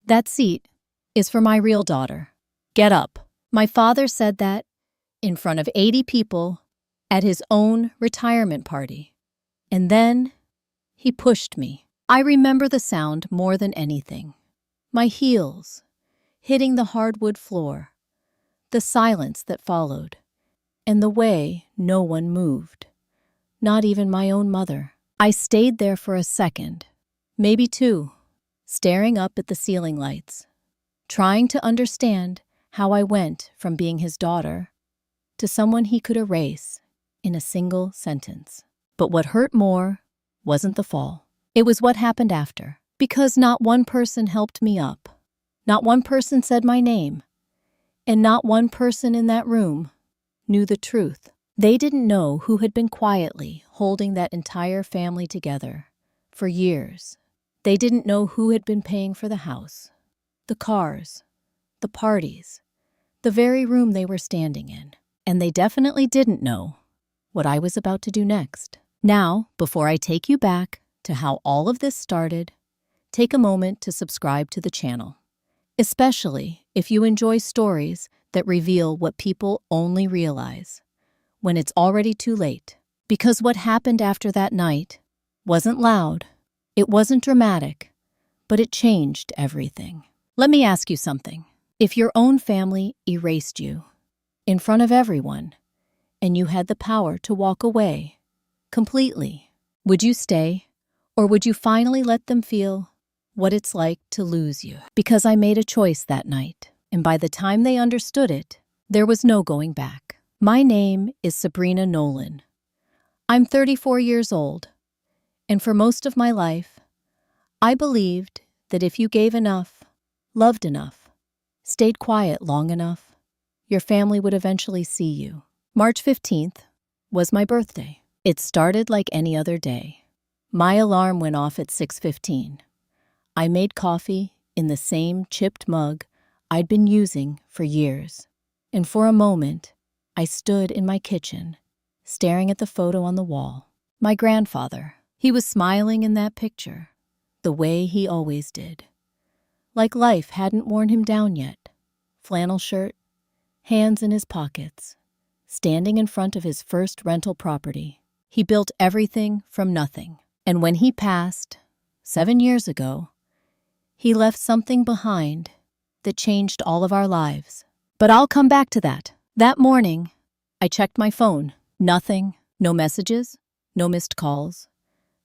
That seat is for my real daughter. Get up. My father said that in front of 80 people at his own retirement party. And then he pushed me. I remember the sound more than anything. My heels hitting the hardwood floor, the silence that followed, and the way no one moved, not even my own mother. I stayed there for a second, maybe two, staring up at the ceiling lights, trying to understand how I went from being his daughter to someone he could erase in a single sentence. But what hurt more wasn't the fall. It was what happened after, because not one person helped me up. Not one person said my name, and not one person in that room knew the truth. They didn't know who had been quietly holding that entire family together for years. They didn't know who had been paying for the house, the cars, the parties, the very room they were standing in. And they definitely didn't know what I was about to do next. Now, before I take you back to how all of this started, take a moment to subscribe to the channel, especially if you enjoy stories that reveal what people only realize when it's already too late. Because what happened after that night wasn't loud, it wasn't dramatic, but it changed everything. Let me ask you something. If your own family erased you in front of everyone, and you had the power to walk away completely, would you stay, or would you finally let them feel what it's like to lose you? Because I made a choice that night, and by the time they understood it, there was no going back. My name is Sabrina Nolan. I'm 34 years old, and for most of my life, I believed that if you gave enough, loved enough, stayed quiet long enough, your family would eventually see you. March 15th was my birthday. It started like any other day. My alarm went off at 6:15. I made coffee in the same chipped mug I'd been using for years. And for a moment, I stood in my kitchen, staring at the photo on the wall. My grandfather, he was smiling in that picture, the way he always did. Like life hadn't worn him down yet. Flannel shirt, hands in his pockets, standing in front of his first rental property. He built everything from nothing. And when he passed, 7 years ago, he left something behind that changed all of our lives. But I'll come back to that. That morning, I checked my phone. Nothing, no messages, no missed calls,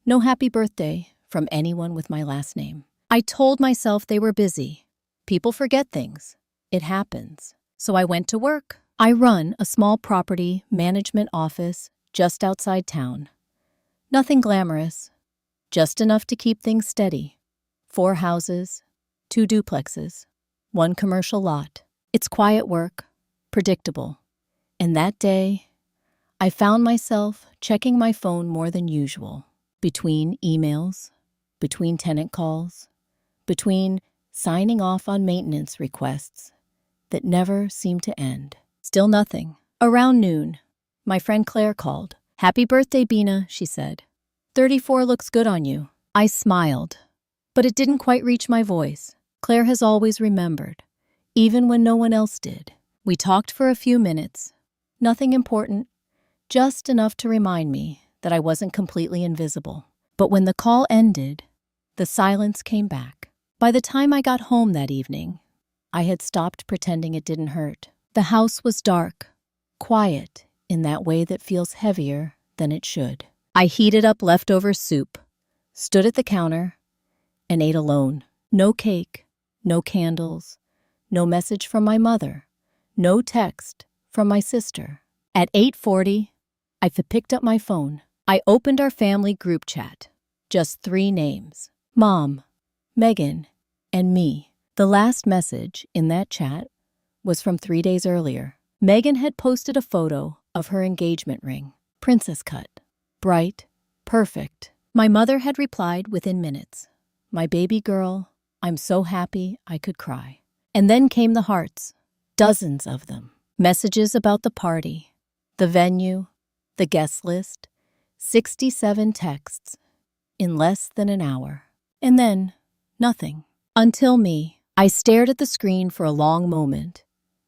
no happy birthday from anyone with my last name. I told myself they were busy. People forget things. It happens. So I went to work. I run a small property management office just outside town. Nothing glamorous, just enough to keep things steady. 4 houses, 2 duplexes, 1 commercial lot. It's quiet work, predictable. And that day, I found myself checking my phone more than usual, between emails, between tenant calls, between signing off on maintenance requests that never seemed to end. Still nothing. Around noon, my friend Claire called. "Happy birthday, Bina," she said. 34 looks good on you. I smiled, but it didn't quite reach my voice. Claire has always remembered, even when no one else did. We talked for a few minutes. Nothing important, just enough to remind me that I wasn't completely invisible. But when the call ended, the silence came back. By the time I got home that evening, I had stopped pretending it didn't hurt. The house was dark, quiet in that way that feels heavier than it should. I heated up leftover soup, stood at the counter, and ate alone. No cake, no candles, no message from my mother, no text from my sister. At 8:40, I picked up my phone. I opened our family group chat. Just 3 names: Mom, Megan, and me. The last message in that chat was from 3 days earlier. Megan had posted a photo of her engagement ring, princess cut, bright, perfect. My mother had replied within minutes, "My baby girl, I'm so happy I could cry." And then came the hearts, dozens of them. Messages about the party, the venue, the guest list, 67 texts in less than an hour. And then, nothing. Until me. I stared at the screen for a long moment,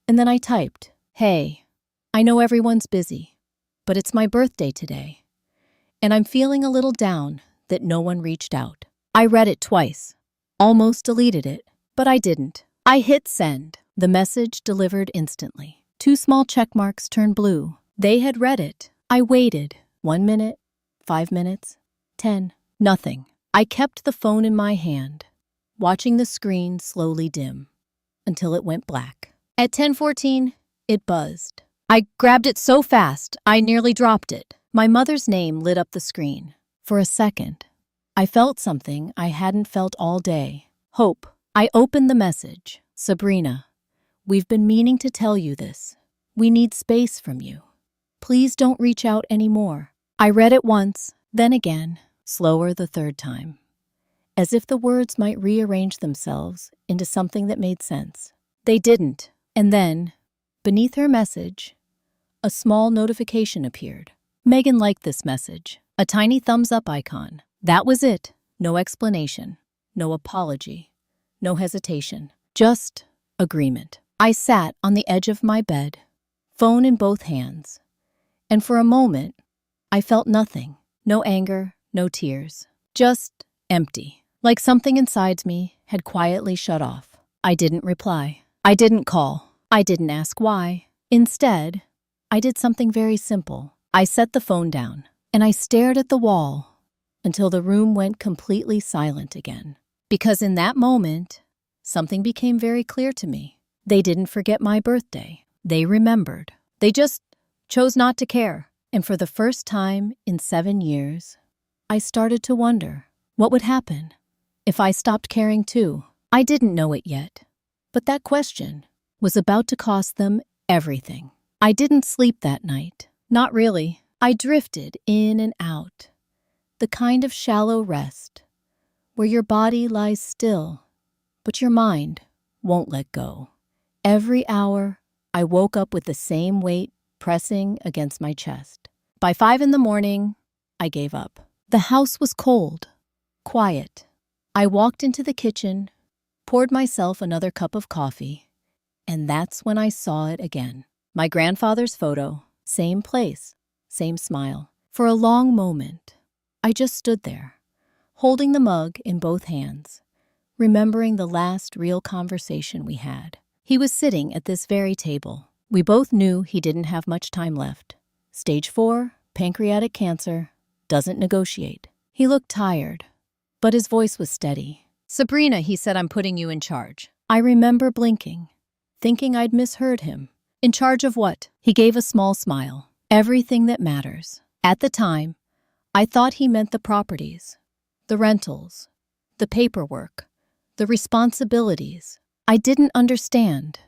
and then I typed, "Hey, I know everyone's busy, but it's my birthday today, and I'm feeling a little down that no one reached out." I read it twice, almost deleted it, but I didn't. I hit send. The message delivered instantly. 2 small check marks turned blue. They had read it. I waited. 1 minute, 5 minutes, 10. Nothing. I kept the phone in my hand, watching the screen slowly dim until it went black. At 10:14, it buzzed. I grabbed it so fast, I nearly dropped it. My mother's name lit up the screen. For a second, I felt something I hadn't felt all day. Hope. I opened the message. "Sabrina, we've been meaning to tell you this. We need space from you. Please don't reach out anymore." I read it once, then again, slower the third time, as if the words might rearrange themselves into something that made sense. They didn't. And then, beneath her message, a small notification appeared. Megan liked this message. A tiny thumbs up icon. That was it. No explanation. No apology. No hesitation. Just agreement. I sat on the edge of my bed, phone in both hands, and for a moment, I felt nothing. No anger, no tears. Just empty. Like something inside me had quietly shut off. I didn't reply. I didn't call. I didn't ask why. Instead, I did something very simple. I set the phone down, and I stared at the wall until the room went completely silent again. Because in that moment, something became very clear to me. They didn't forget my birthday. They remembered. They just chose not to care. And for the first time in 7 years, I started to wonder what would happen if I stopped caring too. I didn't know it yet, but that question was about to cost them everything. I didn't sleep that night. Not really. I drifted in and out. The kind of shallow rest where your body lies still, but your mind won't let go. Every hour, I woke up with the same weight pressing against my chest. By 5 in the morning, I gave up. The house was cold, quiet. I walked into the kitchen, poured myself another cup of coffee, and that's when I saw it again. My grandfather's photo, same place, same smile. For a long moment, I just stood there, holding the mug in both hands, remembering the last real conversation we had. He was sitting at this very table. We both knew he didn't have much time left. Stage 4, pancreatic cancer, doesn't negotiate. He looked tired, but his voice was steady. "Sabrina," he said, "I'm putting you in charge." I remember blinking, thinking I'd misheard him. "In charge of what?" He gave a small smile. "Everything that matters." At the time, I thought he meant the properties, the rentals, the paperwork, the responsibilities. I didn't understand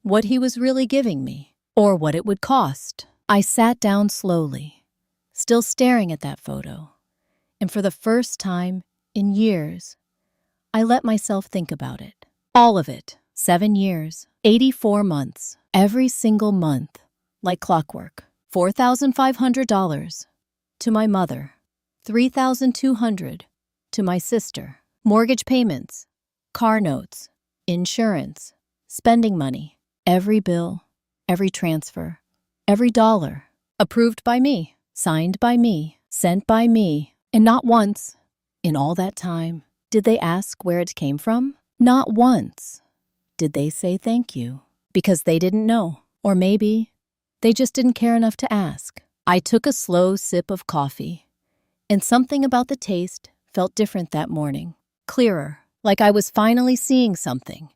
what he was really giving me or what it would cost. I sat down slowly, still staring at that photo, and for the first time in years, I let myself think about it. All of it. 7 years, 84 months, every single month, like clockwork. $4,500 to my mother, $3,200 to my sister. Mortgage payments, car notes, insurance, spending money, every bill, every transfer, every dollar, approved by me, signed by me, sent by me. And not once, in all that time, did they ask where it came from. Not once did they say thank you, because they didn't know, or maybe they just didn't care enough to ask. I took a slow sip of coffee, and something about the taste felt different that morning. Clearer, like I was finally seeing something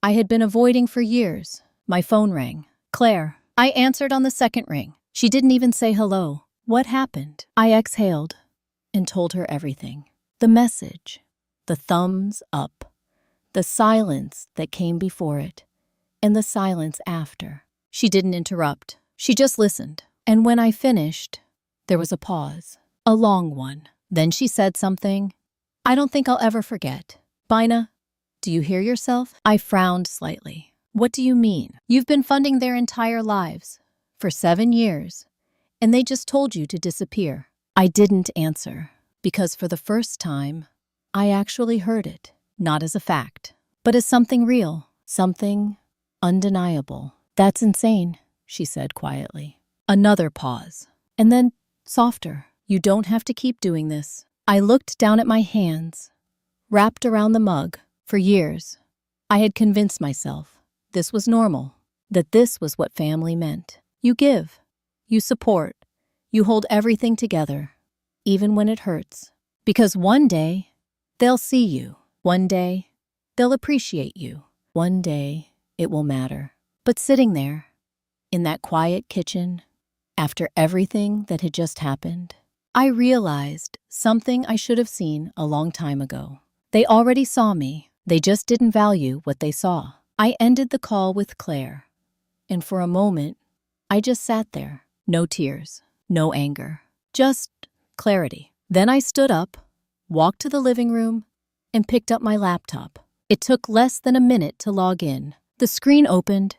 I had been avoiding for years. My phone rang. "Claire." I answered on the second ring. She didn't even say hello. What happened? I exhaled and told her everything. The message, the thumbs up, the silence that came before it, and the silence after. She didn't interrupt. She just listened. And when I finished, there was a pause, a long one. Then she said something I don't think I'll ever forget. "Bina, do you hear yourself?" I frowned slightly. "What do you mean? You've been funding their entire lives for 7 years, and they just told you to disappear." I didn't answer, because for the first time, I actually heard it, not as a fact, but as something real, something undeniable. That's insane, she said quietly. Another pause, and then softer. You don't have to keep doing this. I looked down at my hands, wrapped around the mug. For years, I had convinced myself this was normal, that this was what family meant. You give, you support, you hold everything together, even when it hurts. Because one day, they'll see you. One day, they'll appreciate you. One day, it will matter. But sitting there, in that quiet kitchen, after everything that had just happened, I realized something I should have seen a long time ago. They already saw me. They just didn't value what they saw. I ended the call with Claire, and for a moment, I just sat there. No tears, no anger, just clarity. Then I stood up, walked to the living room, and picked up my laptop. It took less than a minute to log in. The screen opened,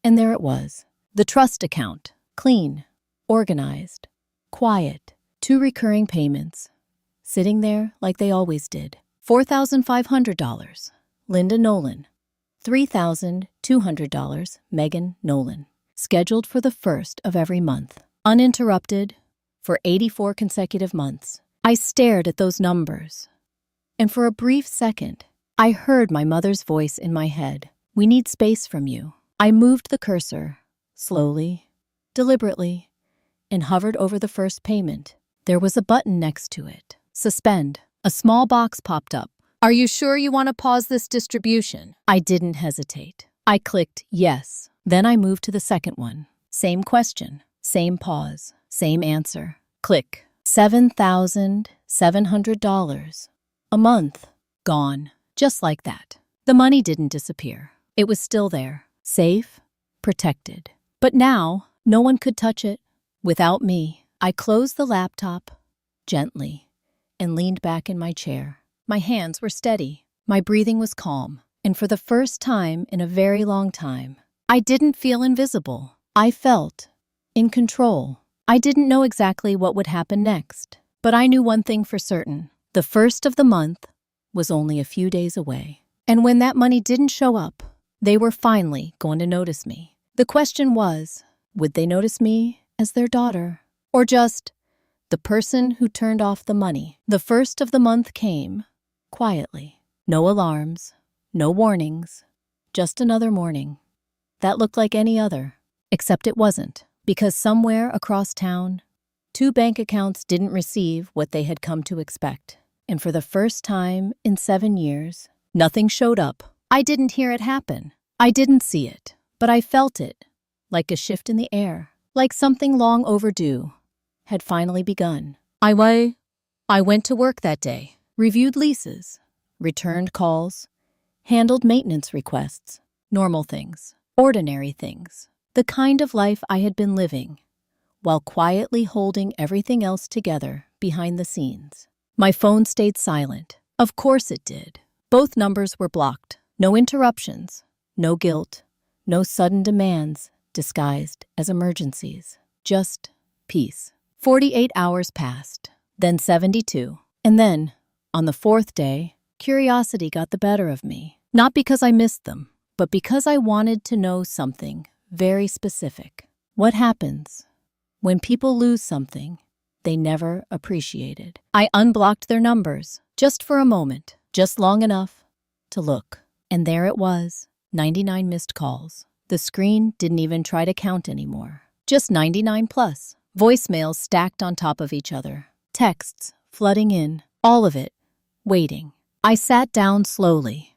and there it was. The trust account, clean, organized, quiet. 2 recurring payments, sitting there like they always did. $4,500, Linda Nolan. $3,200, Megan Nolan. Scheduled for the 1st of every month. Uninterrupted for 84 consecutive months. I stared at those numbers, and for a brief second, I heard my mother's voice in my head. We need space from you. I moved the cursor, slowly, deliberately, and hovered over the first payment. There was a button next to it. Suspend. A small box popped up. Are you sure you want to pause this distribution? I didn't hesitate. I clicked yes. Then I moved to the second one. Same question, same pause, same answer. Click. $7,700. A month. Gone. Just like that. The money didn't disappear. It was still there. Safe. Protected. But now, no one could touch it. Without me. I closed the laptop, gently, and leaned back in my chair. My hands were steady. My breathing was calm. And for the first time in a very long time, I didn't feel invisible. I felt in control. I didn't know exactly what would happen next, but I knew one thing for certain. The 1st of the month was only a few days away. And when that money didn't show up, they were finally going to notice me. The question was, would they notice me as their daughter, or just the person who turned off the money? The 1st of the month came, quietly. No alarms, no warnings, just another morning. That looked like any other, except it wasn't, because somewhere across town, 2 bank accounts didn't receive what they had come to expect. And for the first time in 7 years, nothing showed up. I didn't hear it happen. I didn't see it, but I felt it, like a shift in the air, like something long overdue had finally begun. I went to work that day, reviewed leases, returned calls, handled maintenance requests, normal things, ordinary things, the kind of life I had been living, while quietly holding everything else together behind the scenes. My phone stayed silent. Of course it did. Both numbers were blocked. No interruptions, no guilt, no sudden demands disguised as emergencies. Just peace. 48 hours passed, then 72. And then, on the 4th day, curiosity got the better of me. Not because I missed them, but because I wanted to know something very specific. What happens when people lose something they never appreciated? I unblocked their numbers, just for a moment, just long enough to look. And there it was, 99 missed calls. The screen didn't even try to count anymore. Just 99 plus. Voicemails stacked on top of each other. Texts flooding in. All of it waiting. I sat down slowly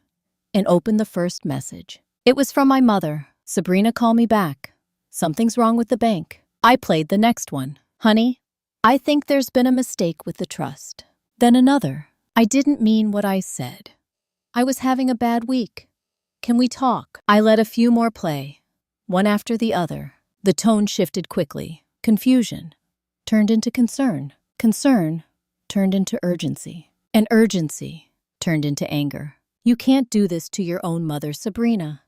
and opened the first message. It was from my mother. Sabrina, call me back. Something's wrong with the bank. I played the next one. Honey, I think there's been a mistake with the trust. Then another. I didn't mean what I said. I was having a bad week. Can we talk? I let a few more play, one after the other. The tone shifted quickly. Confusion turned into concern. Concern turned into urgency. And urgency turned into anger. You can't do this to your own mother, Sabrina.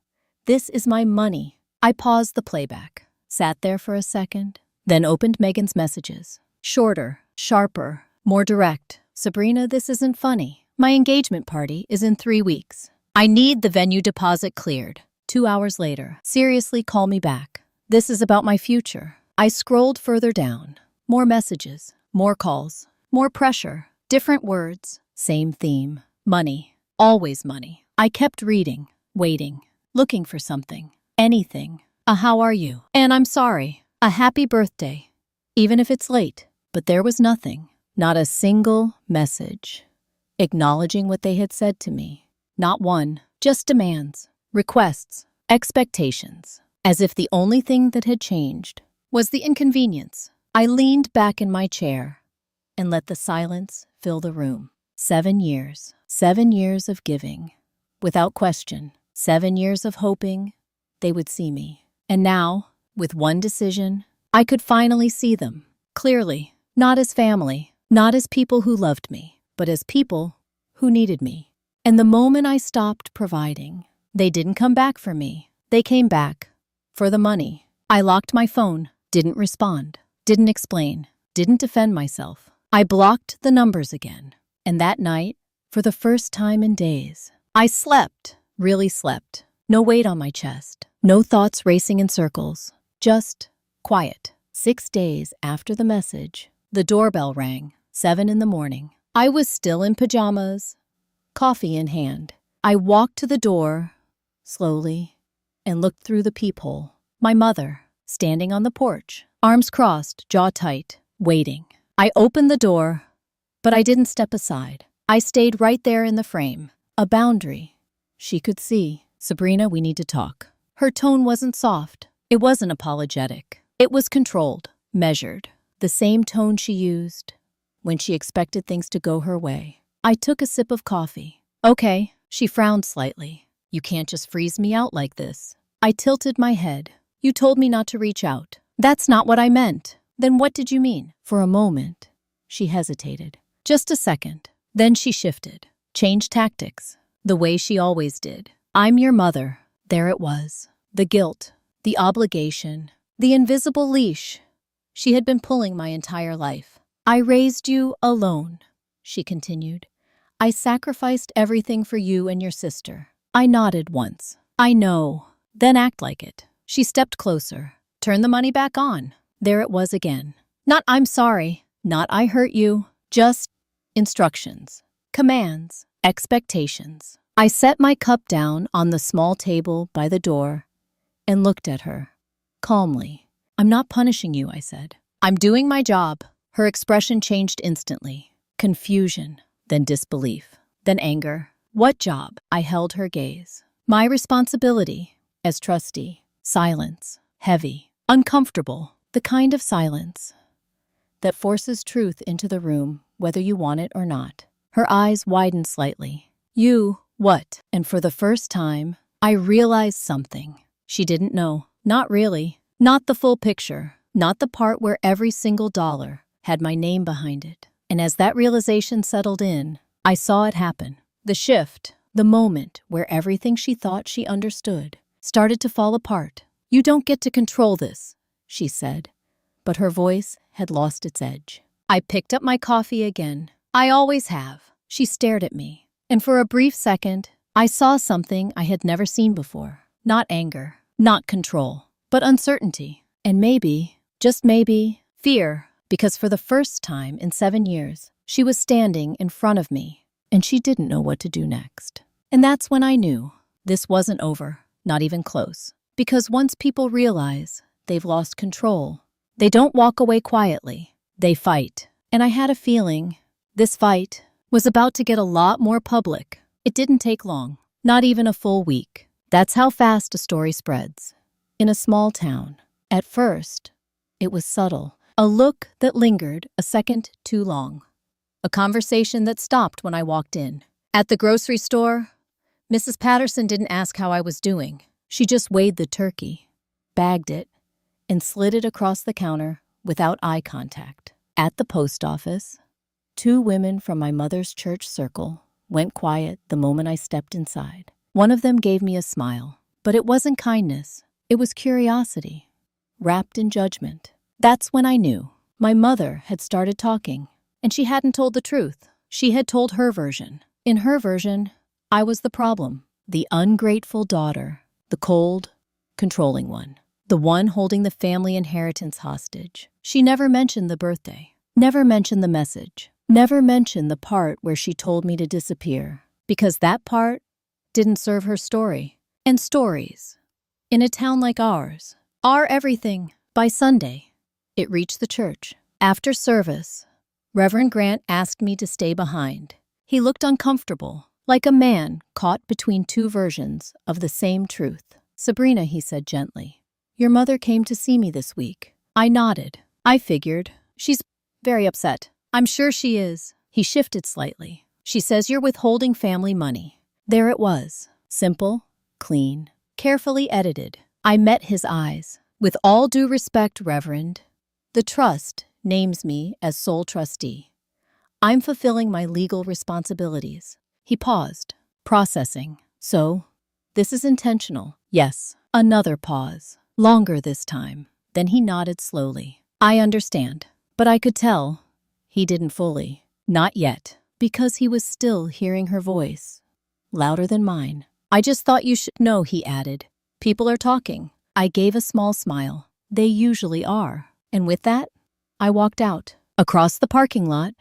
This is my money. I paused the playback, sat there for a second, then opened Megan's messages. Shorter, sharper, more direct. Sabrina, this isn't funny. My engagement party is in 3 weeks. I need the venue deposit cleared. 2 hours later. Seriously, call me back. This is about my future. I scrolled further down. More messages, more calls, more pressure, different words, same theme. Money. Always money. I kept reading, waiting, looking for something. Anything. A how are you? And I'm sorry. A happy birthday. Even if it's late. But there was nothing. Not a single message acknowledging what they had said to me. Not one. Just demands, requests, expectations. As if the only thing that had changed was the inconvenience. I leaned back in my chair and let the silence fill the room. 7 years. 7 years of giving. Without question. 7 years of hoping they would see me. And now, with one decision, I could finally see them. Clearly. Not as family. Not as people who loved me. But as people who needed me. And the moment I stopped providing, they didn't come back for me. They came back for the money. I locked my phone. Didn't respond. Didn't explain. Didn't defend myself. I blocked the numbers again. And that night, for the first time in days, I slept. Really slept. No weight on my chest. No thoughts racing in circles. Just quiet. 6 days after the message, the doorbell rang. 7 in the morning. I was still in pajamas, coffee in hand. I walked to the door, slowly, and looked through the peephole. My mother, standing on the porch, arms crossed, jaw tight, waiting. I opened the door, but I didn't step aside. I stayed right there in the frame, a boundary. She could see. Sabrina, we need to talk. Her tone wasn't soft. It wasn't apologetic. It was controlled, measured. The same tone she used when she expected things to go her way. I took a sip of coffee. Okay, she frowned slightly. You can't just freeze me out like this. I tilted my head. You told me not to reach out. That's not what I meant. Then what did you mean? For a moment, she hesitated. Just a second. Then she shifted, changed tactics, the way she always did. I'm your mother. There it was. The guilt, the obligation, the invisible leash she had been pulling my entire life. I raised you alone, she continued. I sacrificed everything for you and your sister. I nodded once. I know. Then act like it. She stepped closer. Turn the money back on. There it was again. Not I'm sorry. Not I hurt you. Just instructions, commands, expectations. I set my cup down on the small table by the door and looked at her calmly. I'm not punishing you, I said. I'm doing my job. Her expression changed instantly. Confusion, then disbelief, then anger. What job? I held her gaze. My responsibility as trustee. Silence, heavy, uncomfortable, the kind of silence that forces truth into the room whether you want it or not. Her eyes widened slightly. You, what? And for the first time, I realized something she didn't know. Not really. Not the full picture. Not the part where every single dollar had my name behind it. And as that realization settled in, I saw it happen. The shift, the moment where everything she thought she understood started to fall apart. You don't get to control this, she said, but her voice had lost its edge. I picked up my coffee again. I always have. She stared at me, and for a brief second, I saw something I had never seen before. Not anger, not control, but uncertainty. And maybe, just maybe, fear, because for the first time in 7 years, she was standing in front of me, and she didn't know what to do next. And that's when I knew this wasn't over, not even close. Because once people realize they've lost control, they don't walk away quietly. They fight. And I had a feeling this fight was about to get a lot more public. It didn't take long, not even a full week. That's how fast a story spreads. In a small town. At first, it was subtle. A look that lingered a second too long. A conversation that stopped when I walked in. At the grocery store, Mrs. Patterson didn't ask how I was doing. She just weighed the turkey, bagged it, and slid it across the counter without eye contact. At the post office, 2 women from my mother's church circle went quiet the moment I stepped inside. One of them gave me a smile, but it wasn't kindness. It was curiosity, wrapped in judgment. That's when I knew. My mother had started talking, and she hadn't told the truth. She had told her version. In her version, I was the problem, The ungrateful daughter, the cold, controlling one, the one holding the family inheritance hostage. She never mentioned the birthday, never mentioned the message, never mentioned the part where she told me to disappear, because that part didn't serve her story. And stories, in a town like ours, are everything. By Sunday, it reached the church. After service, Reverend Grant asked me to stay behind. He looked uncomfortable, like a man caught between two versions of the same truth. "Sabrina," he said gently, "your mother came to see me this week." I nodded. I figured, she's very upset. "I'm sure she is." He shifted slightly. "She says you're withholding family money." There it was. Simple, clean, carefully edited. I met his eyes. "With all due respect, Reverend, the trust names me as sole trustee. I'm fulfilling my legal responsibilities." He paused, processing. "So, this is intentional?" "Yes." Another pause, longer this time. Then he nodded slowly. "I understand." But I could tell he didn't fully. Not yet, because he was still hearing her voice, louder than mine. "I just thought you should know," he added. "People are talking." I gave a small smile. They usually are. And with that, I walked out. Across the parking lot,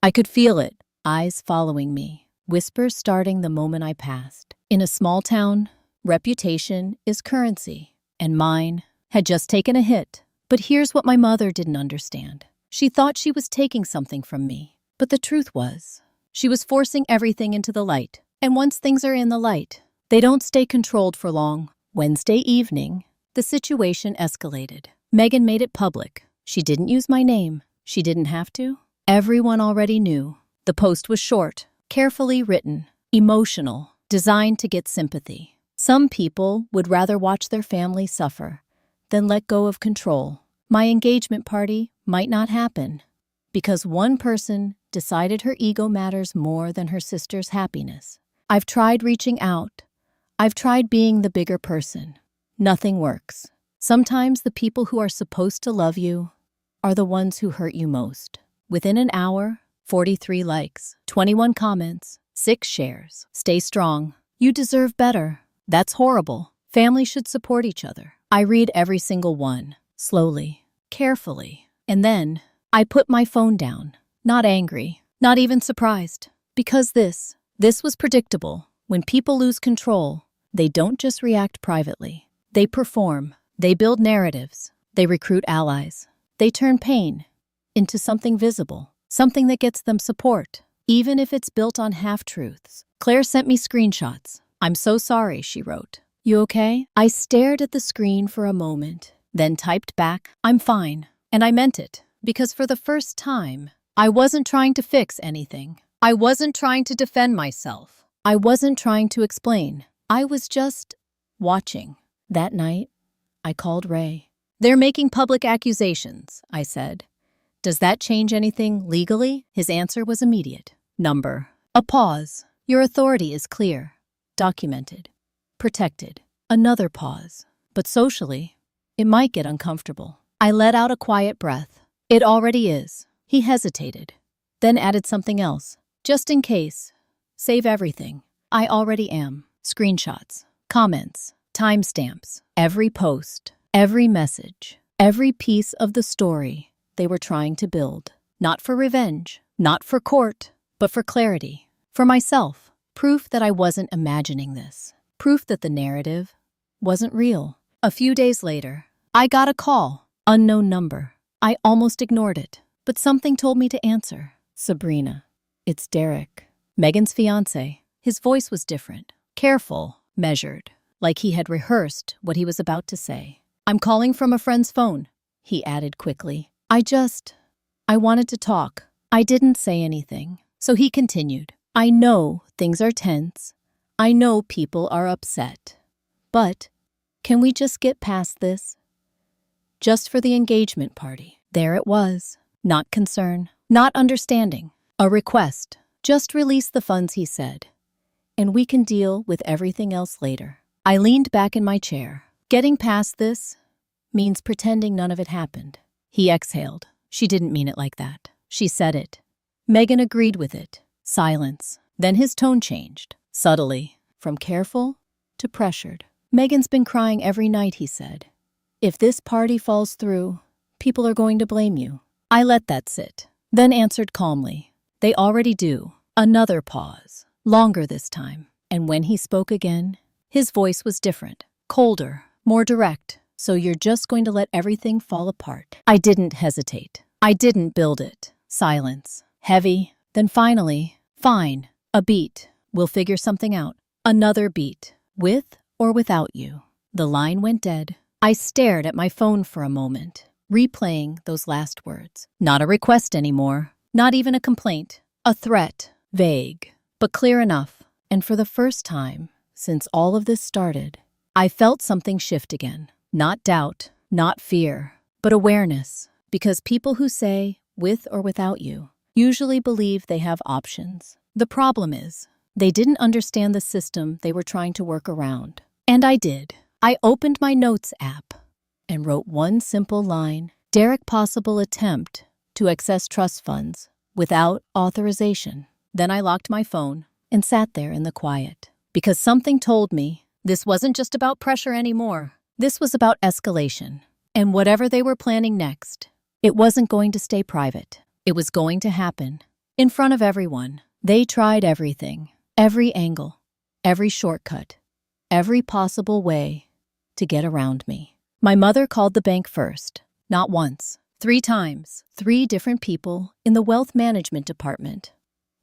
I could feel it, eyes following me, whispers starting the moment I passed. In a small town, reputation is currency, and mine had just taken a hit. But here's what my mother didn't understand. She thought she was taking something from me. But the truth was, she was forcing everything into the light. And once things are in the light, they don't stay controlled for long. Wednesday evening, the situation escalated. Megan made it public. She didn't use my name. She didn't have to. Everyone already knew. The post was short, carefully written, emotional, designed to get sympathy. Some people would rather watch their family suffer than let go of control. My engagement party might not happen because one person decided her ego matters more than her sister's happiness. I've tried reaching out. I've tried being the bigger person. Nothing works. Sometimes the people who are supposed to love you are the ones who hurt you most. Within an hour, 43 likes, 21 comments, 6 shares. Stay strong. You deserve better. That's horrible. Family should support each other. I read every single one, slowly, carefully. And then I put my phone down, not angry, not even surprised. Because this was predictable. When people lose control, they don't just react privately. They perform. They build narratives. They recruit allies. They turn pain into something visible, something that gets them support, even if it's built on half-truths. Claire sent me screenshots. "I'm so sorry," she wrote. "You okay?" I stared at the screen for a moment, then typed back, "I'm fine." And I meant it, because for the first time, I wasn't trying to fix anything. I wasn't trying to defend myself. I wasn't trying to explain. I was just watching. That night, I called Ray. "They're making public accusations," I said. "Does that change anything legally?" His answer was immediate. Number. A pause. "Your authority is clear, documented, protected." Another pause. "But socially, it might get uncomfortable." I let out a quiet breath. "It already is." He hesitated, then added something else. "Just in case. Save everything." I already am. Screenshots, comments, timestamps, every post, every message, every piece of the story they were trying to build. Not for revenge, not for court, but for clarity. For myself. Proof that I wasn't imagining this. Proof that the narrative wasn't real. A few days later, I got a call. Unknown number. I almost ignored it, but something told me to answer. "Sabrina, it's Derek." Megan's fiancé. His voice was different. Careful, measured, like he had rehearsed what he was about to say. "I'm calling from a friend's phone," he added quickly. I wanted to talk." I didn't say anything, so he continued. "I know things are tense. I know people are upset. But can we just get past this? Just for the engagement party." There it was. Not concern, not understanding. A request. "Just release the funds," he said, "and we can deal with everything else later." I leaned back in my chair. Getting past this means pretending none of it happened. He exhaled. "She didn't mean it like that." She said it. Megan agreed with it. Silence. Then his tone changed. Subtly. from careful to pressured. Megan's been crying every night, he said. If this party falls through, people are going to blame you. I let that sit, then answered calmly. They already do. Another pause, longer this time. And when he spoke again, his voice was different, colder, more direct. So you're just going to let everything fall apart? I didn't hesitate. I didn't build it. Silence. Heavy. Then finally, fine. A beat. We'll figure something out. Another beat. With or without you. The line went dead. I stared at my phone for a moment, replaying those last words. Not a request anymore. Not even a complaint. A threat. Vague, but clear enough. And for the first time since all of this started, I felt something shift again. Not doubt, not fear, but awareness. Because people who say, with or without you, usually believe they have options. The problem is, they didn't understand the system they were trying to work around. And I did. I opened my notes app and wrote one simple line: Derek, possible attempt to access trust funds without authorization. Then I locked my phone and sat there in the quiet. Because something told me this wasn't just about pressure anymore. This was about escalation. And whatever they were planning next, it wasn't going to stay private. It was going to happen in front of everyone. They tried everything, every angle, every shortcut, every possible way to get around me. My mother called the bank first, not once, 3 times. 3 different people in the wealth management department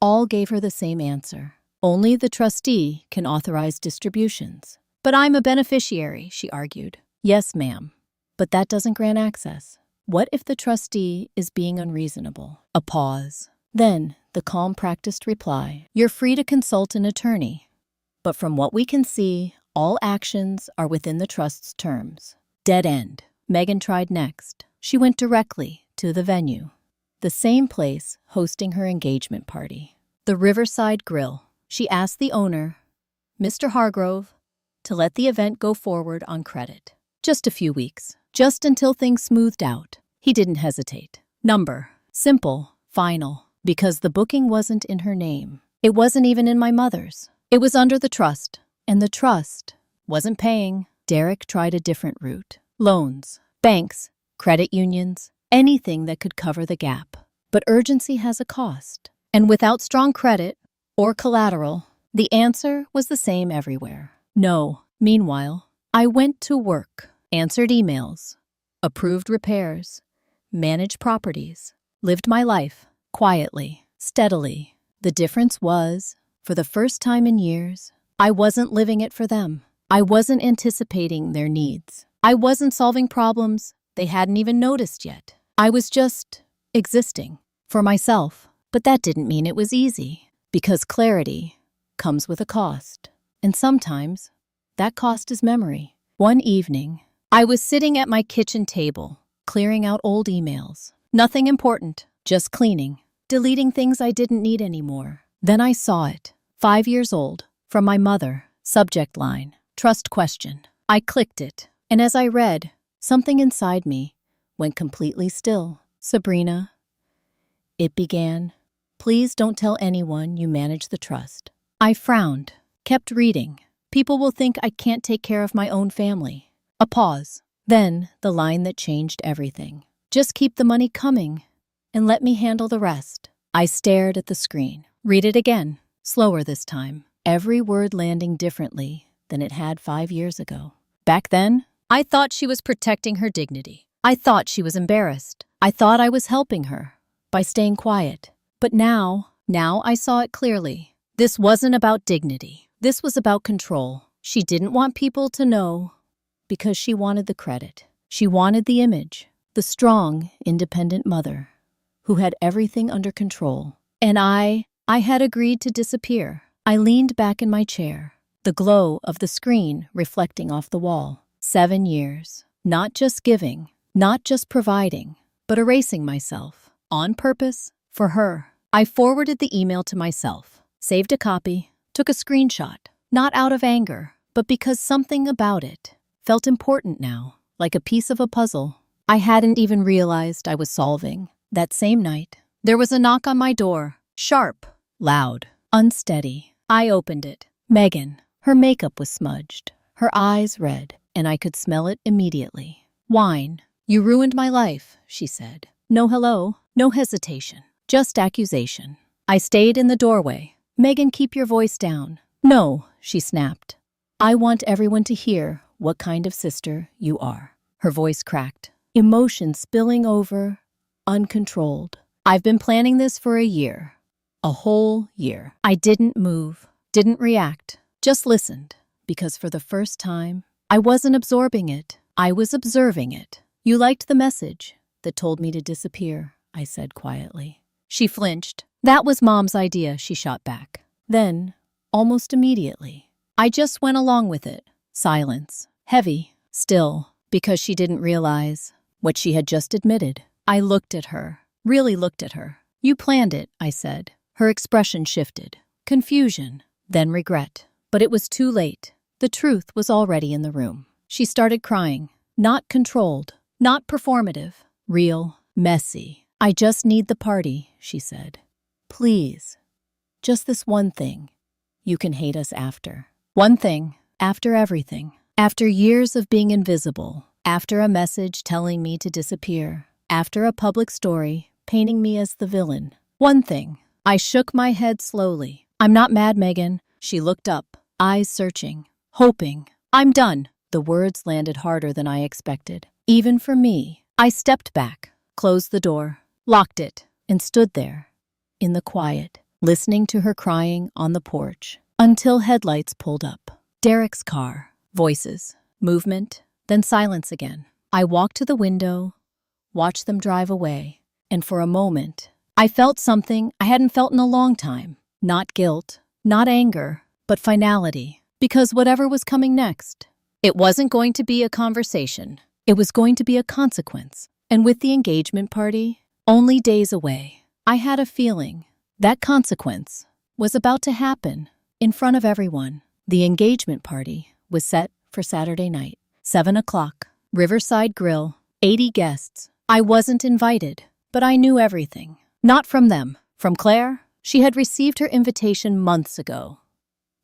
all gave her the same answer. Only the trustee can authorize distributions. But I'm a beneficiary, she argued. Yes, ma'am, but that doesn't grant access. What if the trustee is being unreasonable? A pause. Then the calm, practiced reply: You're free to consult an attorney. But from what we can see, all actions are within the trust's terms. Dead end. Megan tried next. She went directly to the venue, the same place hosting her engagement party, the Riverside Grill. She asked the owner, Mr. Hargrove, to let the event go forward on credit. Just a few weeks, just until things smoothed out. He didn't hesitate. Number, simple, final, because the booking wasn't in her name. It wasn't even in my mother's. It was under the trust, and the trust wasn't paying. Derek tried a different route. Loans, banks, credit unions, anything that could cover the gap. But urgency has a cost. And without strong credit or collateral, the answer was the same everywhere. No. Meanwhile, I went to work, answered emails, approved repairs, managed properties, lived my life quietly, steadily. The difference was, for the first time in years, I wasn't living it for them. I wasn't anticipating their needs. I wasn't solving problems they hadn't even noticed yet. I was just existing for myself. But that didn't mean it was easy, because clarity comes with a cost. And sometimes, that cost is memory. One evening, I was sitting at my kitchen table, clearing out old emails. Nothing important, just cleaning, deleting things I didn't need anymore. Then I saw it, 5 years old, from my mother, subject line, trust question. I clicked it, and as I read, something inside me went completely still. Sabrina, it began. Please don't tell anyone you manage the trust. I frowned, kept reading. People will think I can't take care of my own family. A pause. Then the line that changed everything. Just keep the money coming and let me handle the rest. I stared at the screen. Read it again, slower this time. Every word landing differently than it had 5 years ago. Back then, I thought she was protecting her dignity. I thought she was embarrassed. I thought I was helping her by staying quiet. But now I saw it clearly. This wasn't about dignity. This was about control. She didn't want people to know because she wanted the credit. She wanted the image, the strong, independent mother who had everything under control. And I had agreed to disappear. I leaned back in my chair, the glow of the screen reflecting off the wall. 7 years, not just giving, not just providing, but erasing myself on purpose for her. I forwarded the email to myself, saved a copy, took a screenshot, not out of anger, but because something about it felt important now, like a piece of a puzzle I hadn't even realized I was solving. That same night, there was a knock on my door, sharp, loud, unsteady. I opened it. Megan, Her makeup was smudged, her eyes red, and I could smell it immediately. "Wine. You ruined my life," she said. No hello, no hesitation, just accusation. I stayed in the doorway. "Megan, keep your voice down." "No," she snapped. "I want everyone to hear what kind of sister you are." Her voice cracked, emotion spilling over, uncontrolled. "I've been planning this for a year. A whole year." I didn't move, didn't react, just listened, because for the first time, I wasn't absorbing it, I was observing it. "You liked the message that told me to disappear," I said quietly. She flinched. "That was Mom's idea," she shot back. Then, almost immediately, I just went along with it. Silence. Heavy. Still. Because she didn't realize what she had just admitted. I looked at her. Really looked at her. "You planned it," I said. Her expression shifted. Confusion. Then regret. But it was too late. The truth was already in the room. She started crying. Not controlled. Not performative. Real. Messy. "I just need the party," she said. "Please. Just this one thing. You can hate us after." One thing. After everything. After years of being invisible. After a message telling me to disappear. After a public story painting me as the villain. One thing. I shook my head slowly. "I'm not mad, Megan." She looked up, eyes searching, hoping. "I'm done." The words landed harder than I expected. Even for me. I stepped back, closed the door, locked it, and stood there, in the quiet, listening to her crying on the porch, until headlights pulled up. Derek's car. Voices. Movement. Then silence again. I walked to the window, watched them drive away, and for a moment, I felt something I hadn't felt in a long time. Not guilt, not anger, but finality. Because whatever was coming next, it wasn't going to be a conversation. It was going to be a consequence. And with the engagement party only days away, I had a feeling that consequence was about to happen in front of everyone. The engagement party was set for Saturday night, 7 o'clock, Riverside Grill, 80 guests. I wasn't invited, but I knew everything. Not from them, from Claire. She had received her invitation months ago,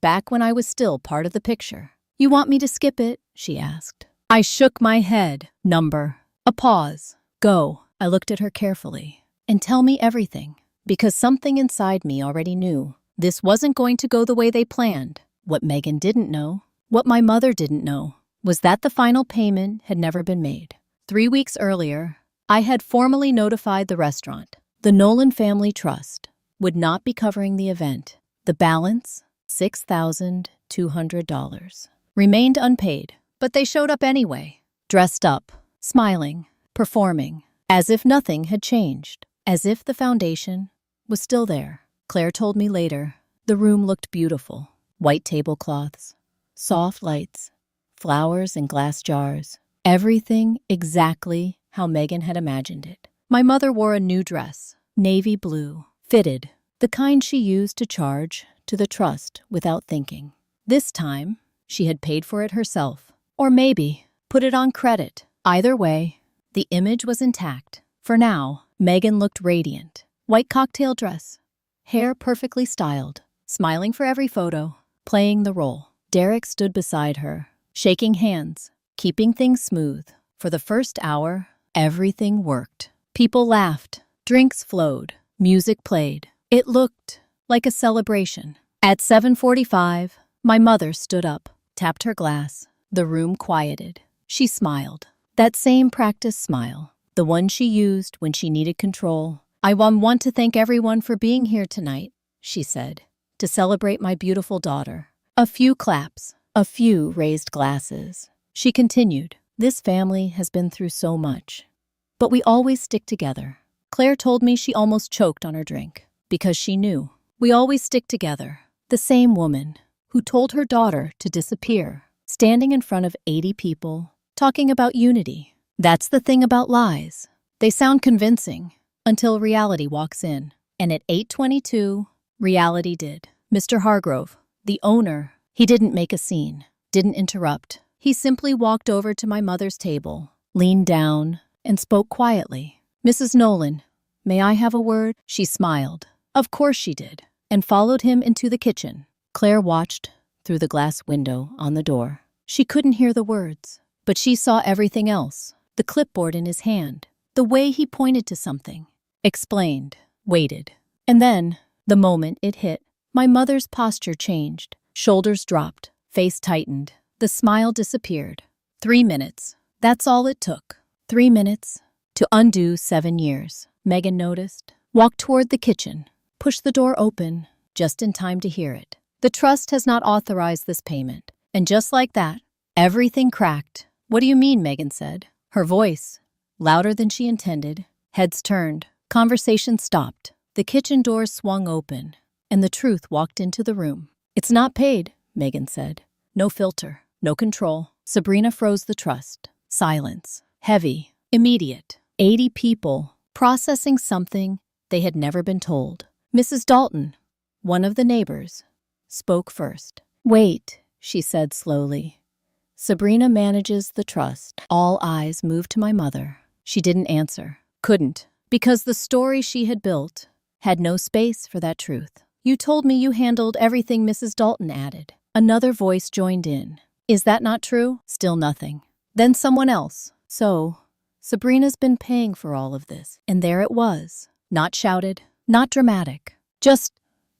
back when I was still part of the picture. "You want me to skip it?" she asked. I shook my head. Number. A pause. "Go." I looked at her carefully. "And tell me everything." Because something inside me already knew. This wasn't going to go the way they planned. What Megan didn't know, what my mother didn't know, was that the final payment had never been made. 3 weeks earlier, I had formally notified the restaurant. The Nolan Family Trust would not be covering the event. The balance, $6,200, remained unpaid, but they showed up anyway, dressed up, smiling, performing, as if nothing had changed, as if the foundation was still there. Claire told me later, the room looked beautiful. White tablecloths, soft lights, flowers in glass jars, everything exactly how Megan had imagined it. My mother wore a new dress, navy blue, fitted, the kind she used to charge to the trust without thinking. This time, she had paid for it herself, or maybe put it on credit. Either way, the image was intact. For now, Megan looked radiant. White cocktail dress, hair perfectly styled, smiling for every photo, playing the role. Derek stood beside her, shaking hands, keeping things smooth. For the first hour, everything worked. People laughed, drinks flowed, music played. It looked like a celebration. At 7:45, my mother stood up, tapped her glass. The room quieted. She smiled. That same practice smile, the one she used when she needed control. "I want to thank everyone for being here tonight," she said, "to celebrate my beautiful daughter." A few claps, a few raised glasses. She continued, "This family has been through so much, but we always stick together." Claire told me she almost choked on her drink, because she knew. We always stick together. The same woman who told her daughter to disappear, standing in front of 80 people, talking about unity. That's the thing about lies. They sound convincing until reality walks in. And at 8:22, reality did. Mr. Hargrove, the owner, he didn't make a scene, didn't interrupt. He simply walked over to my mother's table, leaned down, and spoke quietly. "Mrs. Nolan, may I have a word?" She smiled. Of course she did, and followed him into the kitchen. Claire watched through the glass window on the door. She couldn't hear the words, but she saw everything else. The clipboard in his hand, the way he pointed to something, explained, waited. And then, the moment it hit, my mother's posture changed. Shoulders dropped, face tightened. The smile disappeared. 3 minutes. That's all it took. 3 minutes to undo 7 years. Megan noticed, walked toward the kitchen, pushed the door open, just in time to hear it. The trust has not authorized this payment. And just like that, everything cracked. What do you mean? Megan said. Her voice, louder than she intended. Heads turned. Conversation stopped. The kitchen doors swung open, and the truth walked into the room. It's not paid, Megan said. No filter, no control. Sabrina froze the trust. Silence. Heavy. Immediate. 80 people processing something they had never been told. Mrs. Dalton, one of the neighbors, spoke first. Wait, she said slowly. Sabrina manages the trust. All eyes moved to my mother. She didn't answer. Couldn't, because the story she had built had no space for that truth. You told me you handled everything, Mrs. Dalton added. Another voice joined in. Is that not true? Still nothing. Then someone else. So, Sabrina's been paying for all of this. And there it was. Not shouted, not dramatic, just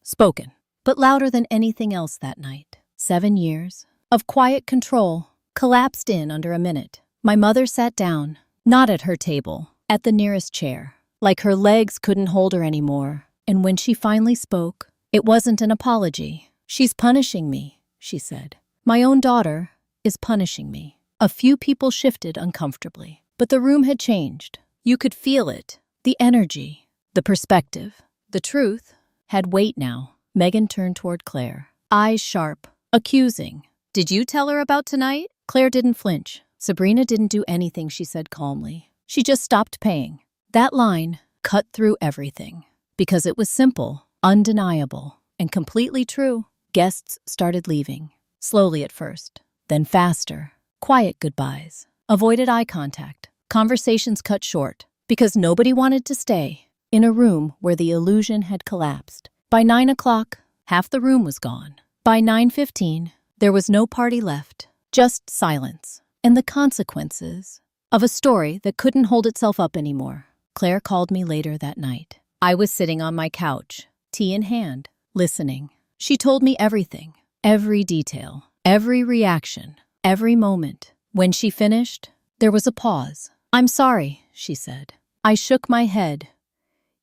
spoken, but louder than anything else that night. 7 years of quiet control collapsed in under a minute. My mother sat down, not at her table, at the nearest chair, like her legs couldn't hold her anymore. And when she finally spoke, it wasn't an apology. She's punishing me, she said. My own daughter is punishing me. A few people shifted uncomfortably, but the room had changed. You could feel it, the energy, the perspective. The truth had weight now. Megan turned toward Claire, eyes sharp, accusing. Did you tell her about tonight? Claire didn't flinch. Sabrina didn't do anything, she said calmly. She just stopped paying. That line cut through everything, because it was simple, undeniable, and completely true. Guests started leaving, slowly at first, then faster. Quiet goodbyes, avoided eye contact, conversations cut short, because nobody wanted to stay in a room where the illusion had collapsed. By 9 o'clock, half the room was gone. By 9:15, there was no party left, just silence, and the consequences of a story that couldn't hold itself up anymore. Claire called me later that night. I was sitting on my couch, tea in hand, listening. She told me everything, every detail, every reaction, every moment. When she finished, there was a pause. I'm sorry, she said. I shook my head,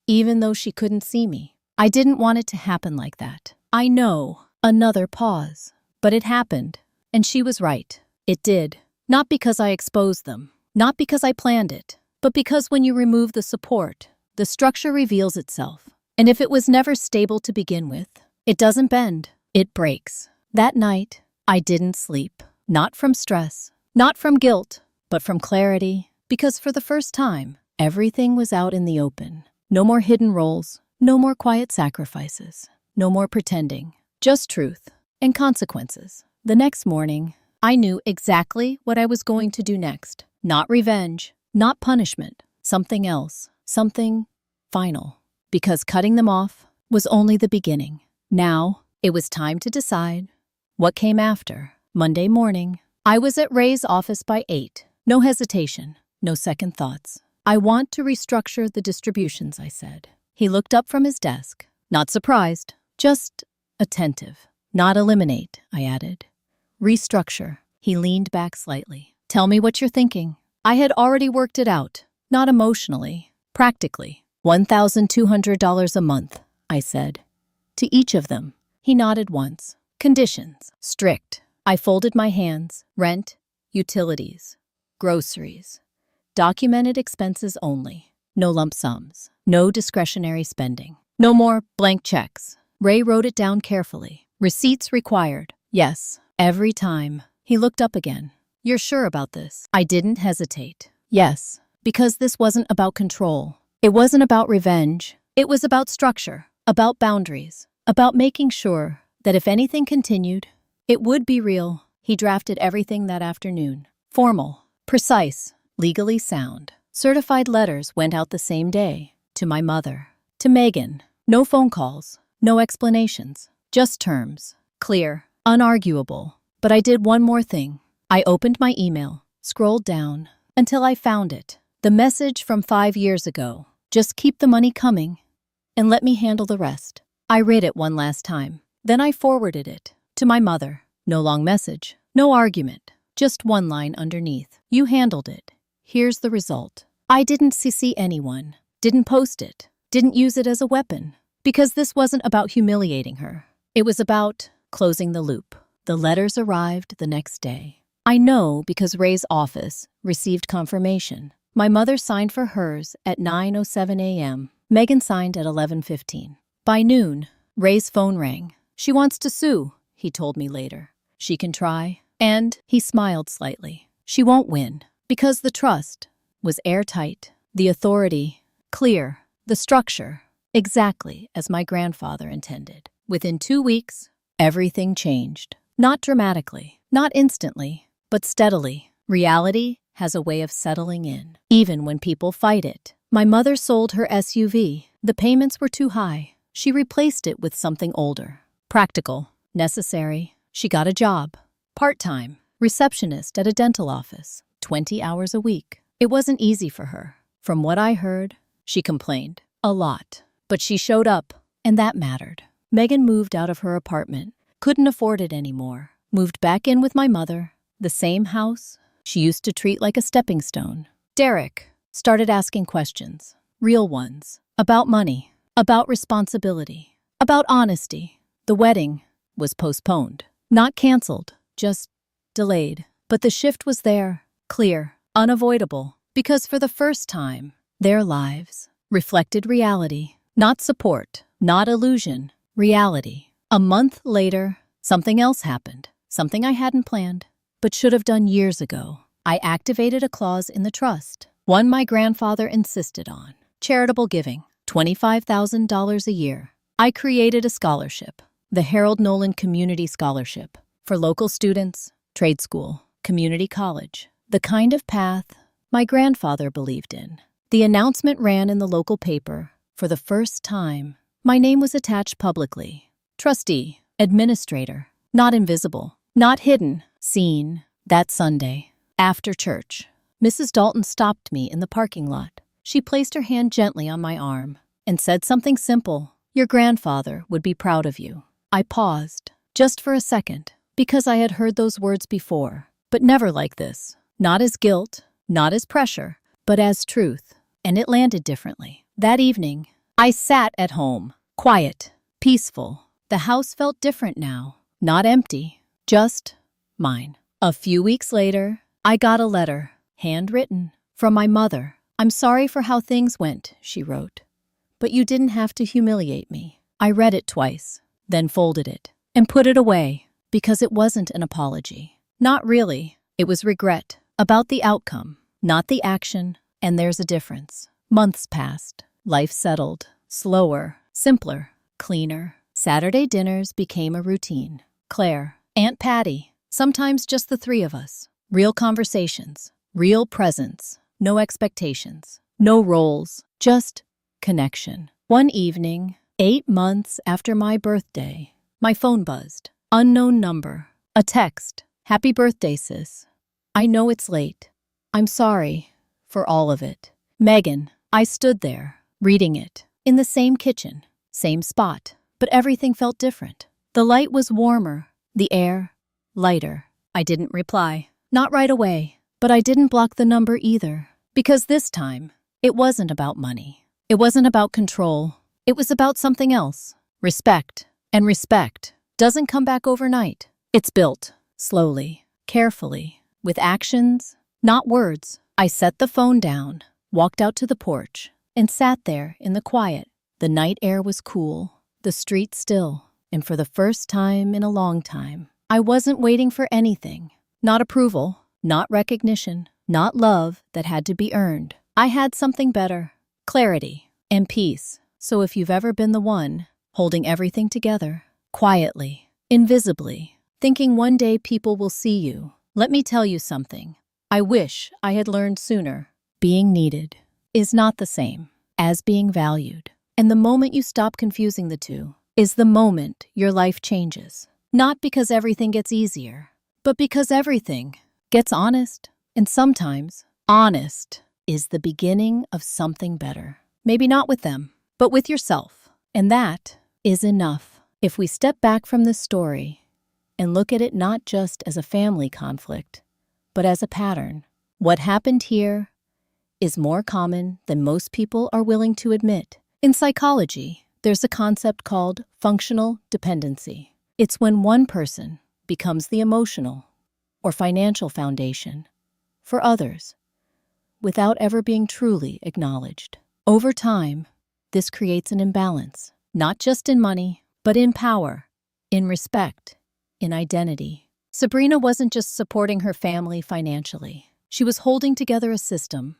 even though she couldn't see me. I didn't want it to happen like that. I know. Another pause. But it happened, and she was right. It did. Not because I exposed them, not because I planned it, but because when you remove the support, the structure reveals itself. And if it was never stable to begin with, it doesn't bend, it breaks. That night, I didn't sleep. Not from stress, not from guilt, but from clarity, because for the first time, everything was out in the open. No more hidden roles, no more quiet sacrifices, no more pretending, just truth and consequences. The next morning, I knew exactly what I was going to do next. Not revenge, not punishment, something else, something final. Because cutting them off was only the beginning. Now, it was time to decide what came after. Monday morning, I was at Ray's office by 8. No hesitation, no second thoughts. I want to restructure the distributions, I said. He looked up from his desk, not surprised, just attentive. Not eliminate, I added. Restructure. He leaned back slightly. Tell me what you're thinking. I had already worked it out, not emotionally, practically. $1,200 a month, I said. To each of them. He nodded once. Conditions. Strict. I folded my hands. Rent, utilities, groceries. Documented expenses only. No lump sums. No discretionary spending. No more blank checks. Ray wrote it down carefully. Receipts required. Yes. Every time. He looked up again. You're sure about this? I didn't hesitate. Yes. Because this wasn't about control. It wasn't about revenge. It was about structure. About boundaries. About making sure that if anything continued, it would be real. He drafted everything that afternoon. Formal. Precise. Legally sound. Certified letters went out the same day. To my mother. To Megan. No phone calls. No explanations. Just terms. Clear. Unarguable. But I did one more thing. I opened my email, scrolled down, until I found it. The message from 5 years ago. Just keep the money coming and let me handle the rest. I read it one last time. Then I forwarded it to my mother. No long message, no argument, just one line underneath. You handled it. Here's the result. I didn't CC anyone, didn't post it, didn't use it as a weapon, because this wasn't about humiliating her. It was about closing the loop. The letters arrived the next day. I know because Ray's office received confirmation. My mother signed for hers at 9:07 a.m. Megan signed at 11:15. By noon, Ray's phone rang. She wants to sue, he told me later. She can try. And he smiled slightly. She won't win, because the trust was airtight, the authority clear, the structure exactly as my grandfather intended. Within 2 weeks, everything changed. Not dramatically, not instantly, but steadily. Reality has a way of settling in, even when people fight it. My mother sold her SUV. The payments were too high. She replaced it with something older, practical, necessary. She got a job, part-time, receptionist at a dental office, 20 hours a week. It wasn't easy for her. From what I heard, she complained a lot, but she showed up, and that mattered. Megan moved out of her apartment, couldn't afford it anymore, moved back in with my mother, the same house she used to treat like a stepping stone. Derek started asking questions, real ones, about money, about responsibility, about honesty. The wedding was postponed, not canceled, just delayed. But the shift was there, clear, unavoidable, because for the first time, their lives reflected reality, not support, not illusion, reality. A month later, something else happened, something I hadn't planned, but should have done years ago. I activated a clause in the trust, one my grandfather insisted on. Charitable giving, $25,000 a year. I created a scholarship, the Harold Nolan Community Scholarship, for local students, trade school, community college, the kind of path my grandfather believed in. The announcement ran in the local paper. For the first time, my name was attached publicly. Trustee, administrator, not invisible, not hidden, seen. That Sunday, after church, Mrs. Dalton stopped me in the parking lot. She placed her hand gently on my arm and said something simple. Your grandfather would be proud of you. I paused, just for a second, because I had heard those words before, but never like this. Not as guilt, not as pressure, but as truth. And it landed differently. That evening, I sat at home, quiet, peaceful. The house felt different now, not empty, just mine. A few weeks later, I got a letter, handwritten, from my mother. I'm sorry for how things went, she wrote. But you didn't have to humiliate me. I read it twice, then folded it, and put it away, because it wasn't an apology. Not really. It was regret, about the outcome, not the action, and there's a difference. Months passed. Life settled, slower, simpler, cleaner. Saturday dinners became a routine. Claire, Aunt Patty, sometimes just the three of us. Real conversations, real presence, no expectations, no roles, just connection. One evening, 8 months after my birthday, my phone buzzed. Unknown number. A text. Happy birthday, sis. I know it's late. I'm sorry for all of it. Megan. I stood there, reading it, in the same kitchen, same spot, but everything felt different. The light was warmer, the air lighter. I didn't reply. Not right away, but I didn't block the number either, because this time, it wasn't about money. It wasn't about control. It was about something else. Respect. And respect doesn't come back overnight. It's built, slowly, carefully, with actions, not words. I set the phone down, walked out to the porch, and sat there in the quiet. The night air was cool, the street still, and for the first time in a long time, I wasn't waiting for anything. Not approval, not recognition, not love that had to be earned. I had something better, clarity and peace. So if you've ever been the one holding everything together, quietly, invisibly, thinking one day people will see you, let me tell you something. I wish I had learned sooner. Being needed is not the same as being valued. And the moment you stop confusing the two is the moment your life changes. Not because everything gets easier, but because everything gets honest. And sometimes, honest is the beginning of something better. Maybe not with them, but with yourself. And that is enough. If we step back from this story and look at it not just as a family conflict, but as a pattern, what happened here is more common than most people are willing to admit. In psychology, there's a concept called functional dependency. It's when one person becomes the emotional or financial foundation for others without ever being truly acknowledged. Over time, this creates an imbalance, not just in money, but in power, in respect, in identity. Sabrina wasn't just supporting her family financially. She was holding together a system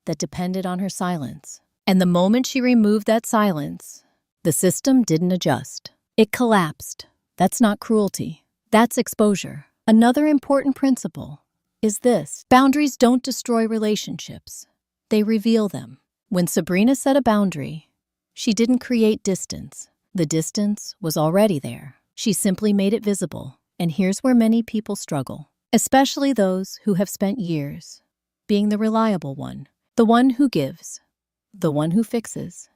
that depended on her silence. And the moment she removed that silence, the system didn't adjust. It collapsed. That's not cruelty. That's exposure. Another important principle is this: boundaries don't destroy relationships. They reveal them. When Sabrina set a boundary, she didn't create distance. The distance was already there. She simply made it visible. And here's where many people struggle, especially those who have spent years being the reliable one, the one who gives, the one who fixes,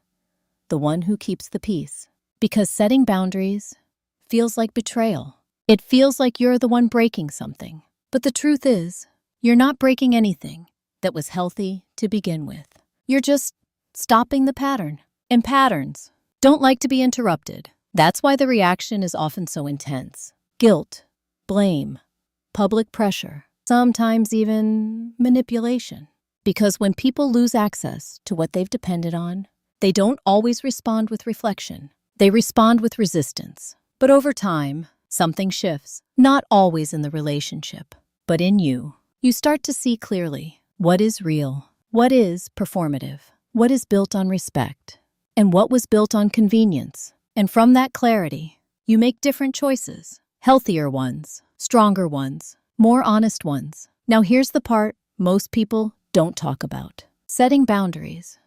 the one who keeps the peace. Because setting boundaries feels like betrayal. It feels like you're the one breaking something. But the truth is, you're not breaking anything that was healthy to begin with. You're just stopping the pattern. And patterns don't like to be interrupted. That's why the reaction is often so intense. Guilt, blame, public pressure, sometimes even manipulation. Because when people lose access to what they've depended on, they don't always respond with reflection. They respond with resistance. But over time, something shifts. Not always in the relationship, but in you. You start to see clearly what is real, what is performative, what is built on respect, and what was built on convenience. And from that clarity, you make different choices. Healthier ones, stronger ones, more honest ones. Now here's the part most people don't talk about. Setting boundaries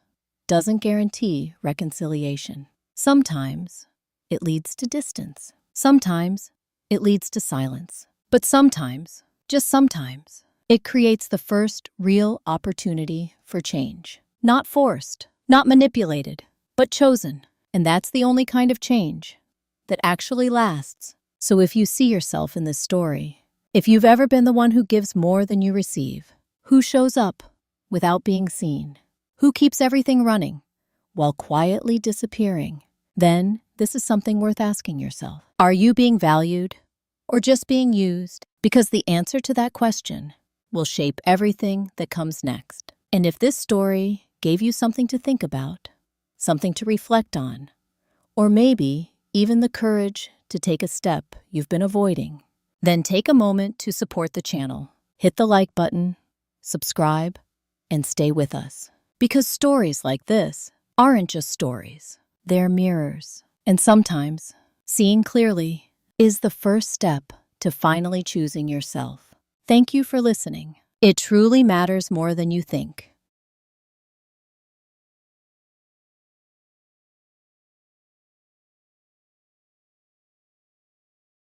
doesn't guarantee reconciliation. Sometimes it leads to distance. Sometimes it leads to silence. But sometimes, just sometimes, it creates the first real opportunity for change. Not forced, not manipulated, but chosen. And that's the only kind of change that actually lasts. So if you see yourself in this story, if you've ever been the one who gives more than you receive, who shows up without being seen, who keeps everything running while quietly disappearing, then this is something worth asking yourself. Are you being valued or just being used? Because the answer to that question will shape everything that comes next. And if this story gave you something to think about, something to reflect on, or maybe even the courage to take a step you've been avoiding, then take a moment to support the channel. Hit the like button, subscribe, and stay with us. Because stories like this aren't just stories, they're mirrors. And sometimes, seeing clearly is the first step to finally choosing yourself. Thank you for listening. It truly matters more than you think.